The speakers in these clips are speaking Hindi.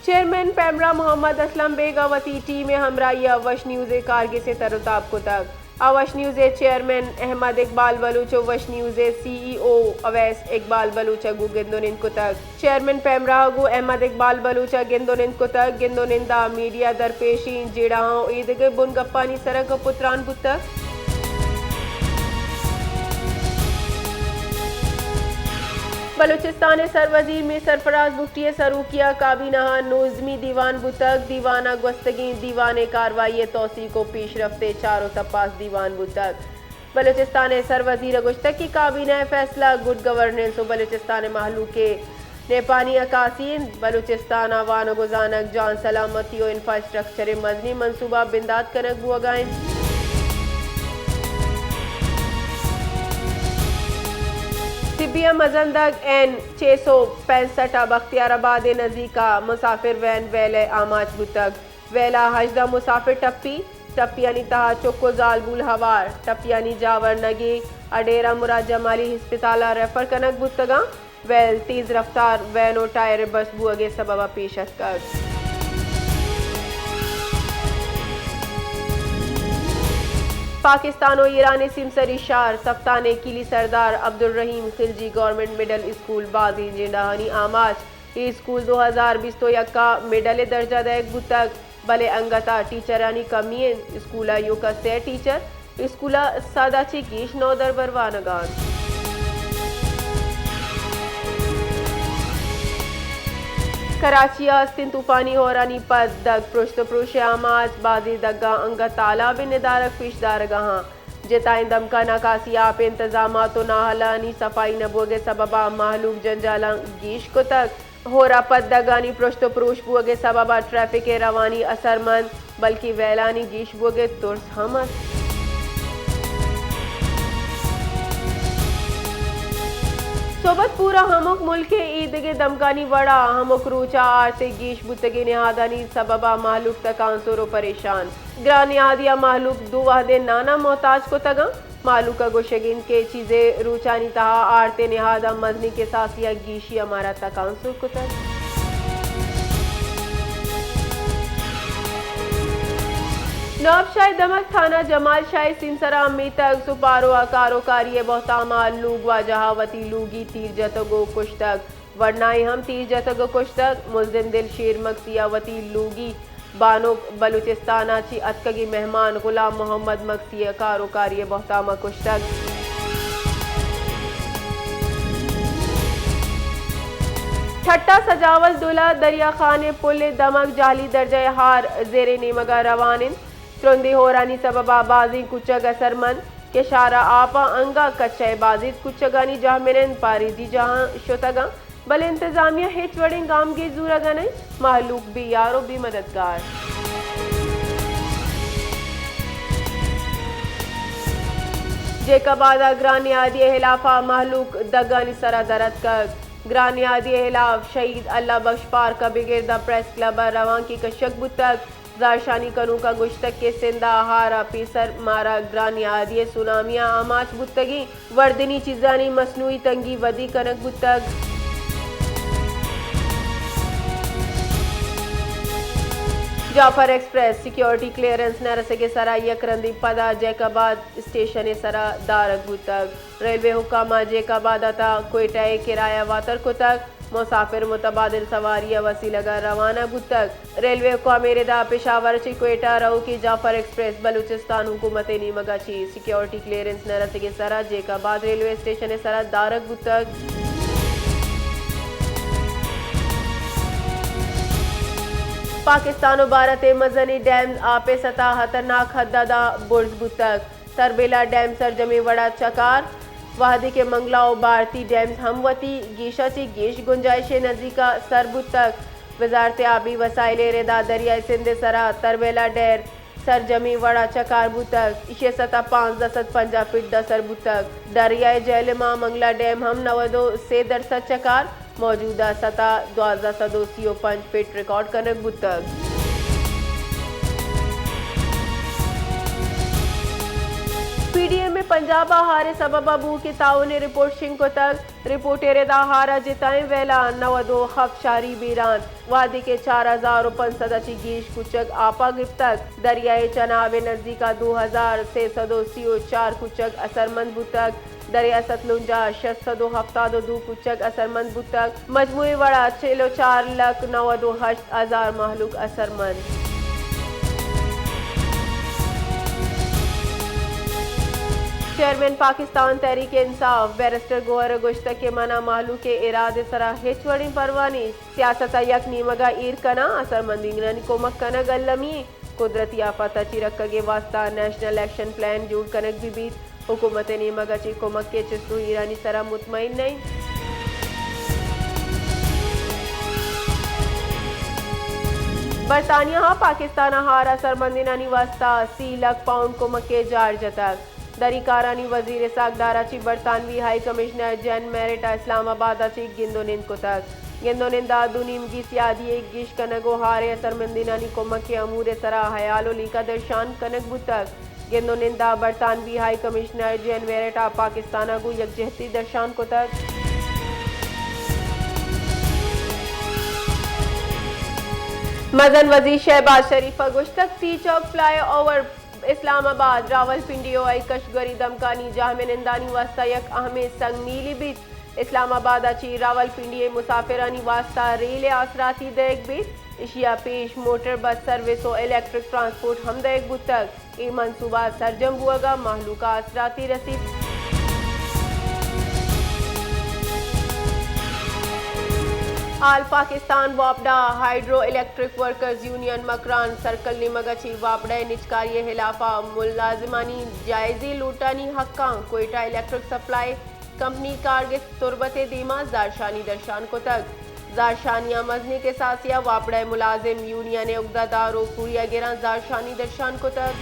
चेयरमैन पैमरा मोहम्मद असलम बेगावती टीम हमराई अवश न्यूज़ कारगिल से तरताब को तक अवश न्यूज़ चेयरमैन अहमद इकबाल बलूच वश न्यूज़ CEO अवैस इकबाल बलूच गु गिंदोनिंद को तक चेयरमैन पैमरा गु अहमद इकबाल बलूच गिंदोनिंद को तक गिंदोनिंदा मीडिया दरपेशी जेड़ा ईद के बुन गप्पानी सरक पुत्रान बुतक बलूचिस्तान सरवजीर में सरफराज बुफ्टी सरूकिया काबीना नोजमी दीवान बुतक दीवाना गस्तगी दीवान कार्रवाई तोसी को पेश रफ्ते चारों तपास दीवान बुतक बलूचिस्तान सरवजीर गुश्तक की काबीना फैसला गुड गवर्नेंस बलूचिस्तान महलू के नेपानी अकासीन बलूचिस्तान आवान गुजानक जान सलामती और इंफ्रास्ट्रक्चर मजनी मनसूबा बिंदाद कनक बुआगाइन तिबिया मजंदग एन 665 बख्तियाराबाद नज़ीका मुसाफिर वैन वेले आमाच बुतक वेला हजदा मुसाफिर टप्पियानी तहा चुक्को जालबुल हवार टप्पियानी जावर नगी अडेरा मुराद जमाली हिस्पताला रेफर कनक बुतगा वेल तेज रफ्तार वैन और टायर बस बुअगे सबबा पेशत कर पाकिस्तान और ईरानी सिमसरी शार सफ्ताने किली सरदार अब्दुल रहीम खिलजी गवर्नमेंट मिडल स्कूल बाजी जिंदाहानी आमाच ये स्कूल 2020 तो यक्का मेडल दर्जा दयक बुतक भले अंगता टीचरानी कमी स्कूला युका से टीचर स्कूला सादाची कीश नौदर बरवानगान कराची अस्तिन तूफानी होरानी पद दग पृष्ठ पुरुष आमाज बाजी दग्गा अंग तालाब निदारक फिशदारगहा जिताइन दमका नकासी आप इंतजाम तो नाहलानी सफाई नबोगे सबबा माहलूक जंजाला गीश को तक होरा पद दगानी पृष्ठ पुरुष बुगे सबबा ट्रैफिक रवानी असरमंद बल्कि वैलानी गीश बुगे तुर्स हमस सोबत पूरा हमक मुल्क ईद के दमकानी वड़ा हमक रूचा आरते गीश बुतगे निहादानी सबबा मालूक तकांसुरो परेशान ग्रानियादिया मालूक दो वादे नाना मोहताज को तगा मालूक का गोशगिन के चीजें रूचानी तहा आरते निहादा मजनी के सासिया गीशी हमारा तकांसुर को तग नवाबशाही दमक थाना जमाल शाही सिंसरा अमीतक सुपारो अकारोकारी बहुतामा लूग व जहावती लूगी तीर जतगो कुश्तक वरनाई हम तीर जतगो कुश्तक मुजदिन दिल शेर मक्सियावती लूगी बानो बलूचिस्ताना ची अतकगी मेहमान गुलाम मोहम्मद मक्सी अकारोकारी बहुतामा कुश्तक ठट्टा सजावल दुला दरिया खाने पुल दमक जाली दर्जा हार जेरे नेमगा रवानिन त्रुंदी होरानी सबबा बाजी कुचग असरमंद के शारा आपा अंगा कच्चे बाजी कुचगानी जहाँ मिरन पारिदी जहाँ शोतगा बल इंतजामिया हिच वड़े गाम के जूरगा नहीं मालूक भी यारो भी मददगार जेकबादा ग्रानियादी हिलाफा मालूक दगानी सरा दरद का ग्रानियादी हिलाफ शहीद अल्लाह बख्श पार का बिगिरदा प्रेस क्लब रवान की कशक बुतक जारशानी कनू का गुश्तक के सिंदा हारा पीसर मारा ग्रानियादी सुनामिया आमाच बुतगी वर्दनी चीजानी मसनूई तंगी वदी कनक बुतक जाफर एक्सप्रेस सिक्योरिटी क्लियरेंस नरसगे सरा यकरंदी पदा जैकाबाद स्टेशन सरा दारक बुतक रेलवे हुकामा जैकाबाद अता कोयटा किराया वातर को तक मुसाफिर मुतबादिल सवारिया वसीलगा रवाना बुतक रेलवे को मेरे दा पेशावर ची कोयटा रहो की जाफर एक्सप्रेस बलूचिस्तान हुकूमत नीमगा ची सिक्योरिटी क्लियरेंस नरसगे सरा जैकाबाद रेलवे स्टेशन सरा दारक बुतक पाकिस्तान और भारत मजनी डैम आपे सतह खतरनाक हददा बुर्ज बुतक तरबेला डैम सरजमी वड़ा चकार वाहदी के मंगलाओ भारती डैम्स हमवती गीशा ची गीश गुंजाइश नजीका सरबुतक वजारत आबी वसाइल रेदा दरिया सिंध सरा तरबेला डैर सरजमी वड़ा चकार बुतक इशे सतह 5.50 फीट दसर बुतक दरियाए जैलमा मंगला डैम हम नवदो से दरसत चकार मौजूदा सतह 1205 फीट रिकॉर्ड कनक बुतक पीडीएम में पंजाब हारे सबब अबू की ताउन रिपोर्ट शिंको तक रिपोर्टेर दा हारा जिताएं वेला 92 खफ शारी बीरान वादी के 4500 गीश कुचक आपा गिफ्तक दरियाए चनावे नजदीका 2334 कुचक असरमंद बुतक दरिया सतलुंजा 672 कुचक असरमंद बुतक मजमुई वड़ा 4,92,000 महलूक असरमंद। चेयरमैन पाकिस्तान तहरीक इंसाफ बैरिस्टर गोहर गुश्तक के मना मालू के इरादे सरा हिचवड़ी परवानी सियासत यक नीमगा ईर कना असरमंदी कोमक कनक अल्लमी कुदरती आफत अची रखगे वास्ता नेशनल एक्शन प्लान जूड़ कनक भी बीत हुकूमत नीमगा ची कोमक के चिस्तू ईरानी सरा मुतमईन नहीं। बरतानिया पाकिस्तान हार असरमंदी नानी वास्ता 30 लाख पाउंड कोमक के जार जतक दरीकारानी वजीर सागदाराची बरतानवी हाई कमिश्नर जैन मेरिटा इस्लामाबादाची गिंदोनिंद को तक गिंदोनिंदा दुनीमगी सियादी एक गिश कनगो हारे असरमंदिनानी कोमक के अमूर सरा हयालो लीका दर्शान कनक बुतक गिंदोनिंदा बरतानवी हाई कमिश्नर जैन मेरिटा पाकिस्तान गु यकजहती दर्शान को तक मजन वजी शहबाज शरीफ गुश्तक सी चौक फ्लाई ओवर इस्लामाबाद रावलपिंडी और कशगरी दमकानी जाहमेनंदानी वास्ता यक अहमे संग मीली बीच इस्लामाबाद अची रावलपिंडी मुसाफिरानी वास्ता रेल आसराती देख बीच इशिया पेश मोटर बस सर्विस और इलेक्ट्रिक ट्रांसपोर्ट हम देख बुतक ये मनसूबा सरजम हुआ महलूका आसराती रसीद। आल पाकिस्तान वापडा hydro electric workers union Makran circle निमगची वापडा निचकारिय हिलाफा मुलाजिमानी जायजी लूटानी हक्का कोयटा इलेक्ट्रिक सप्लाई कंपनी कारगिस तुरबत दीमा जारशानी दर्शान को तक जारशानिया मजनी के सासिया वापडा मुलाजिम यूनियन उगदादारो कुरिया गिरा जारशानी दर्शान को तक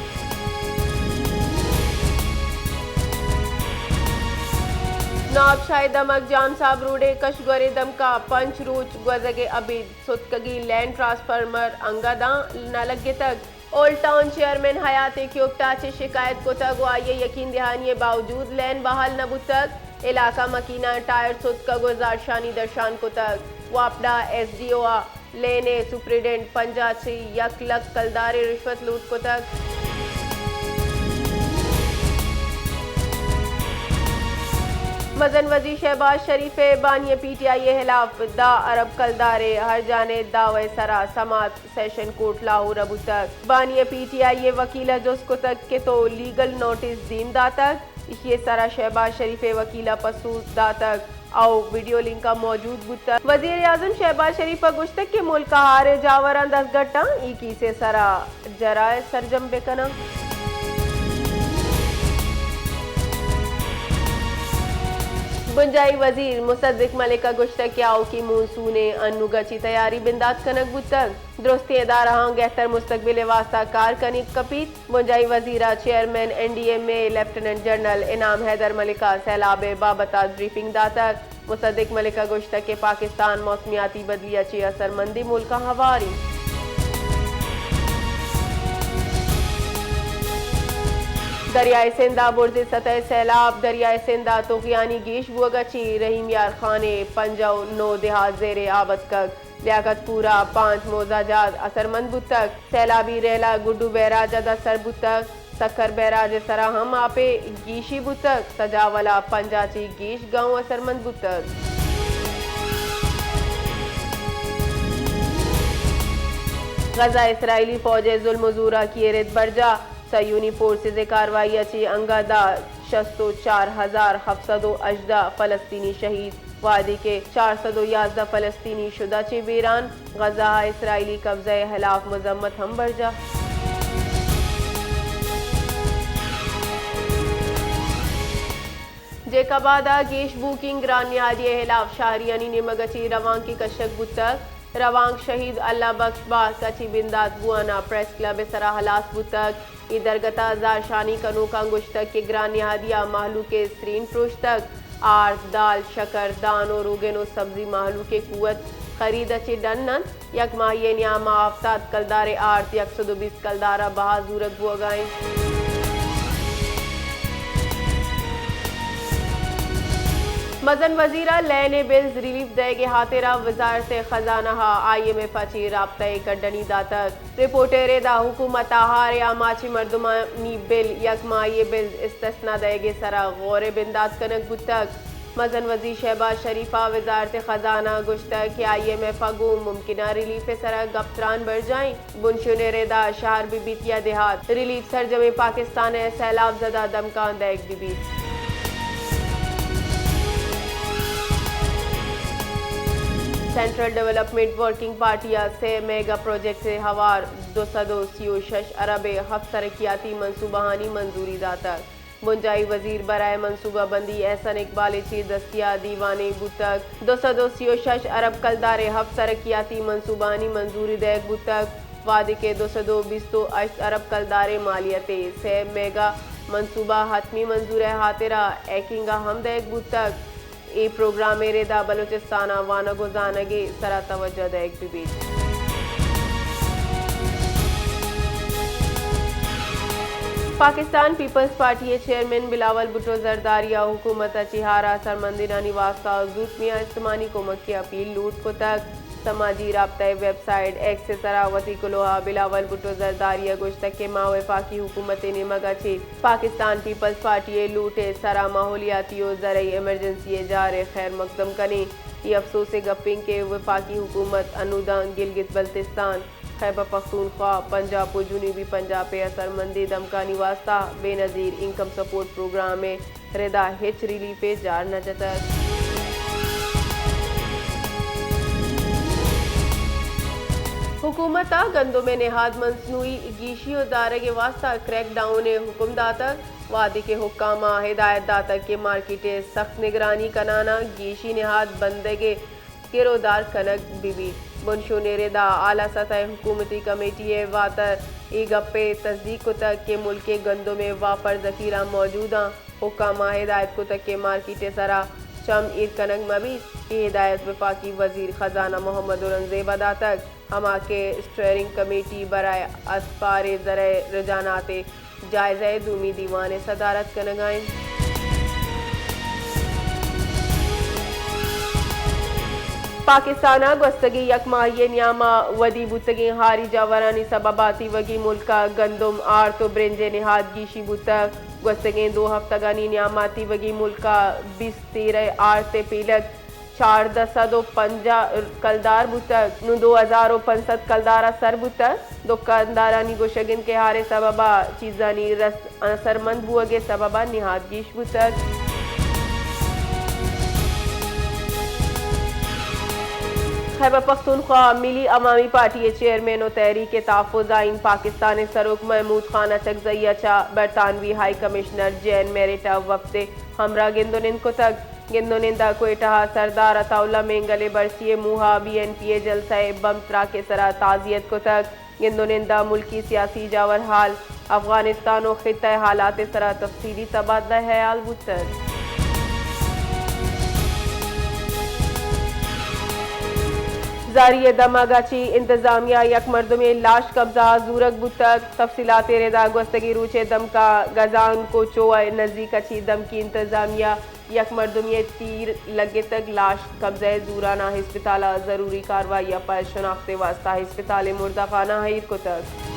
नाब शाही दमक जान साब रूडे कशगरे दम का पंच रूच गजगे अबीद सुतकगी लैंड ट्रांसफार्मर अंगादा न लगे तक ओल्ड टाउन चेयरमैन हयात क्योक्टा चे शिकायत को तक आइए यकीन दहानी बावजूद लैंड बहाल नबू तक इलाका मकीना टायर सुतकगो जारशानी दर्शान को तक वापडा SDO लेने सुप्रिटेंडेंट पंजा चे यक लक कलदारे रिश्वत लूट को तक मजन वजी शहबाज शरीफ बानिय PTI खिलाफ दा अरब कलदारे हर जाने दावे सरा समात सेशन कोर्ट लाहौर अबू तक बानिय PTI वकीला जोस्को तक के तो लीगल नोटिस दीम दा तक ये सरा शहबाज शरीफ वकीला पसूद दा तक आओ वीडियो लिंक का मौजूद बुता वजीर आजम शहबाज शरीफ गुश्तक के मुल्क हारे जावरान 10 गट्टा ई से सरा जराए सरजम बेकना बुंजाई वजीर मुसद्दिक मलिका गुश्तक आओ की मूसूने अनुगची तैयारी बिंदात कनक बुतक दुरुस्ती अदारा गहतर मुस्तकबिल वास्ता कार कनिक कपीत बुंजाई वजीरा चेयरमैन NDA में लेफ्टिनेंट जनरल इनाम हैदर मलिका सैलाब बाबता ब्रीफिंग दातक मुसद्दिक मलिका गुश्तक के पाकिस्तान मौसमियाती बदलिया ची असरमंदी मुल्क हवारी दरियाए सिंधा बुर्ज सतह सैलाब दरियाए सिंधा तोगियानी गेश बुगची रहीम यार खाने पंजाव नो देहात जेरे आबद कक लियाकतपुरा 5 मोजाजाद असरमंद बुतक सैलाबी रेला गुड्डू बैराज अदा सर बुतक सक्कर बैराज सरा हम आपे गीशी बुतक सजावला पंजाची गेश गांव असरमंद बुतक गजा इसराइली फौजे जुल्म ज़ूरा की रिद बरजा सयूनी फोर्सेज कार्रवाई अच्छी अंगादा 4,718 फलस्तीनी शहीद वादी के 411 फलस्तीनी शुदा चे वीरान गजा इसराइली कब्जा खिलाफ मजम्मत हम बरजा जेकाबादा गेश बुकिंग रानियादी खिलाफ शाहरियानी निमगची रवांग की कशक बुतक रवांग शहीद अल्लाह बख्श बास कची बिंदात बुआना प्रेस क्लब सरा हलास बुतक इधरगता जारशानी कनूका गुश्तक के ग्रानियादिया माहलू के स्क्रीन प्रोश तक आर्थ दाल शकर दान और उगेनो सब्जी माहलू के कुवत खरीद अच्छे डन यक माहिए न्यामा आफ्ताद कलदारे आर्थ 120 कलदारा बहा जूरत बुआगाएं मजन वजीरा लैने बिल्स रिलीफ देगे हाथेरा वजारत खजाना IMF ची राबता कड्डनी दातक रिपोर्टेरे दा हुकूमत हार या माची मर्दुमानी बिल यकमा ये बिल इस्तेस्ना देगे सरा गौर बिंदात कनक बुतक मजन वजीर शहबाज शरीफा वजारत खजाना गुश्ता कि IMF अगूम मुमकिन रिलीफ सरा गफ्तरान बढ़ जाए बुनशुनेरे दा शहर बिबितिया देहात रिलीफ सरजमे पाकिस्तान सैलाब जदा दमकान दैग बिबीत सेंट्रल डेवलपमेंट वर्किंग पार्टिया से मेगा प्रोजेक्ट से हवार 236 अरब हफ्त तरक्याती मनसूबाहानी मंजूरी दाता मुंजाई वजीर बराए मनसूबा बंदी एहसन इकबाल चीर दस्तिया दीवाने बुतक 236 अरब कलदारे हफ्त तरक्याती मनसूबाहानी मंजूरी देग बुतक वादे के 228 अरब कलदारे मालियते से मेगा मनसूबा हतमी मंजूर हातिरा एकिंगा हम देग बुतक ए प्रोग्राम रेदा बलूचिस्ताना वानगो जानगे सरा तवज्जो देग बिबीत Pakistan peoples party chairman Bilawal Bhutto जरदारिया हुकूमत चिहारा सरमंदिना निवासा जूत मियाँ इस्तेमानी कोमक की अपील लूट को तक समाजी राब्ता वेबसाइट एक्स से सरावती कुलोहा बिलावल भुट्टो जरदारिया गुश्तक के माँ वफाकी हुकूमत ने मगाची पाकिस्तान पीपल्स पार्टी लूटे सरा माहौलियाती ज़रई एमरजेंसी जार खैर मकदम कने ये अफसोस गपिंग के वफाकी हुकूमत अनुदा गिलगित बल्तिस्तान खैबर पख्तूनख्वा पंजाब और जुनूबी पंजाब पे असरमंदी दमकानी वास्ता बेनज़ीर इनकम सपोर्ट प्रोग्राम में रेदा हिच रिलीफ जार न जतक हुकूमत गंदों में नेहाद मसनूई गीशी दारे के वास्ता क्रैक डाउन हुक्म दातक वादी के हुक्कामा हिदायत दातक के मार्केटे सख्त निगरानी कनाना गीशी नेहाद बंदगे किरोदार कनक बीबी बुनशो नेरेदा आला सतह हुकूमती कमेटी वातर ई गप्पे तस्दीक को तक के मुल्क के गंदों में वापर जखीरा मौजूदा हुक्कामा हिदायत को तक के मार्केटे सरा चम ईद कनक मबीस की हिदायत वफाकी वजीर खजाना मोहम्मद औरंगजेब दातक हमा के स्टेयरिंग कमेटी बराए असफार ज़रे रुझानाते जायज़े दूमी दीवान सदारत कनगाएं पाकिस्ताना गस्तगी यकमाही न्यामा वदी बुतगी हारी जावरानी सबबाती वगी मुल्का गंदुम आर तो ब्रेंजे निहाद गीशी बुतक गस्तगी 2 हफ्तगानी न्यामाती वगी मुल्का 20-13 आर ते पीलक 4,250 कलदार बुतक नु 2,065 कलदारा सर बुतक दुकानदारानी गोशगिन के हारे सबबा चीजानी रस असरमंद बुअगे सबबा निहाद गीश बुतक खैबर पख्तूनख्वा मिली अवामी पार्टी चेयरमैन और तहरीक तहफ़्फ़ुज़ आइन पाकिस्तान सरुक महमूद खान अचकजई अच्छा बरतानवी हाई कमिश्नर जैन मेरिटा वफ्ते हमरा गिंदोनिंद को तक गिंदोनिंदा कोयटा सरदार अताउल्ला मेंगले बरसिए मुहा BNPA जलसाए बम त्रा के सरा ताजियत को तक गिंदोनिंदा मुल्की सियासी जावर हाल अफगानिस्तान और खित्ता हालात सरा तफसीली तबादला ख्याल बुतर जारी दमागाची इंतजामिया यक मर्द में लाश कब्जा जूरक बुतक तफसीलात रेदा गस्तगी रूचे दम का गजान को चोआ नजदीक अच्छी दम की इंतजामिया यक मर्द में तीर लगे तक लाश कब्जा जूराना हिस्पताल जरूरी कार्रवाई पर शनाख्ते वास्ता हिस्पताल मुर्दा खाना हईर को तक